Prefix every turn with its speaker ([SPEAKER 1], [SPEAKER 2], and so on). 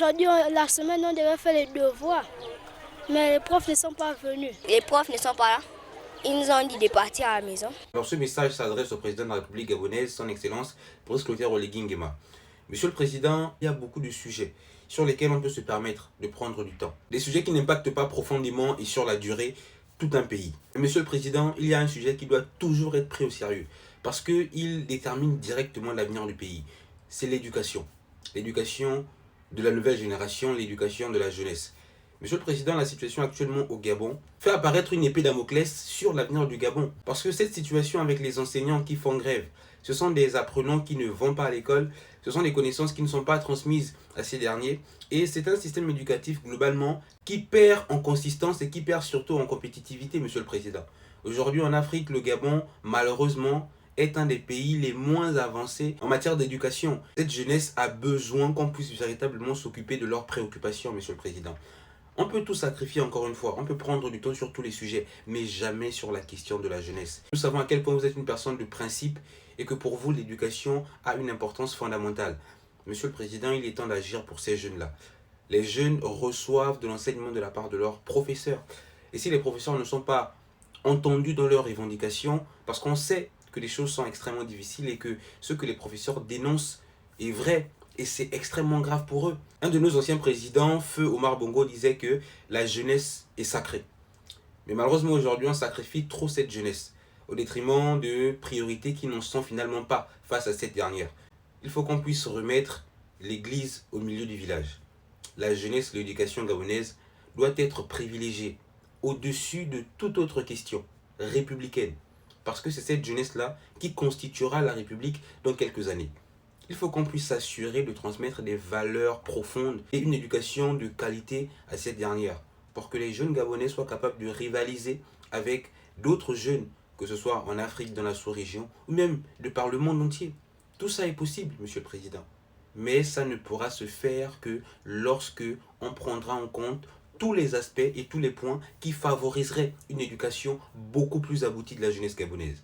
[SPEAKER 1] Aujourd'hui, la semaine, on devait faire les devoirs, mais les profs ne sont pas venus.
[SPEAKER 2] Les profs ne sont pas là. Ils nous ont dit de partir à la maison.
[SPEAKER 3] Alors ce message s'adresse au président de la République gabonaise, son Excellence Brice Clotaire Oligui Nguema. Monsieur le Président, il y a beaucoup de sujets sur lesquels on peut se permettre de prendre du temps. Des sujets qui n'impactent pas profondément et sur la durée tout un pays. Et Monsieur le Président, il y a un sujet qui doit toujours être pris au sérieux parce qu'il détermine directement l'avenir du pays. C'est l'éducation. L'éducation de la nouvelle génération, l'éducation de la jeunesse. Monsieur le Président, la situation actuellement au Gabon fait apparaître une épée Damoclès sur l'avenir du Gabon. Parce que cette situation avec les enseignants qui font grève, ce sont des apprenants qui ne vont pas à l'école, ce sont des connaissances qui ne sont pas transmises à ces derniers. Et c'est un système éducatif globalement qui perd en consistance et qui perd surtout en compétitivité, Monsieur le Président. Aujourd'hui en Afrique, le Gabon, malheureusement, est un des pays les moins avancés en matière d'éducation. Cette jeunesse a besoin qu'on puisse véritablement s'occuper de leurs préoccupations, Monsieur le Président. On peut tout sacrifier encore une fois, on peut prendre du temps sur tous les sujets, mais jamais sur la question de la jeunesse. Nous savons à quel point vous êtes une personne de principe et que pour vous, l'éducation a une importance fondamentale. Monsieur le Président, il est temps d'agir pour ces jeunes-là. Les jeunes reçoivent de l'enseignement de la part de leurs professeurs. Et si les professeurs ne sont pas entendus dans leurs revendications, parce qu'on sait que les choses sont extrêmement difficiles et que ce que les professeurs dénoncent est vrai, et c'est extrêmement grave pour eux. Un de nos anciens présidents, Feu Omar Bongo, disait que la jeunesse est sacrée. Mais malheureusement aujourd'hui, on sacrifie trop cette jeunesse, au détriment de priorités qui n'en sont finalement pas face à cette dernière. Il faut qu'on puisse remettre l'église au milieu du village. La jeunesse, l'éducation gabonaise doit être privilégiée au-dessus de toute autre question républicaine. Parce que c'est cette jeunesse-là qui constituera la République dans quelques années. Il faut qu'on puisse s'assurer de transmettre des valeurs profondes et une éducation de qualité à cette dernière, pour que les jeunes Gabonais soient capables de rivaliser avec d'autres jeunes, que ce soit en Afrique, dans la sous-région, ou même de par le monde entier. Tout ça est possible, Monsieur le Président. Mais ça ne pourra se faire que lorsque on prendra en compte tous les aspects et tous les points qui favoriseraient une éducation beaucoup plus aboutie de la jeunesse gabonaise.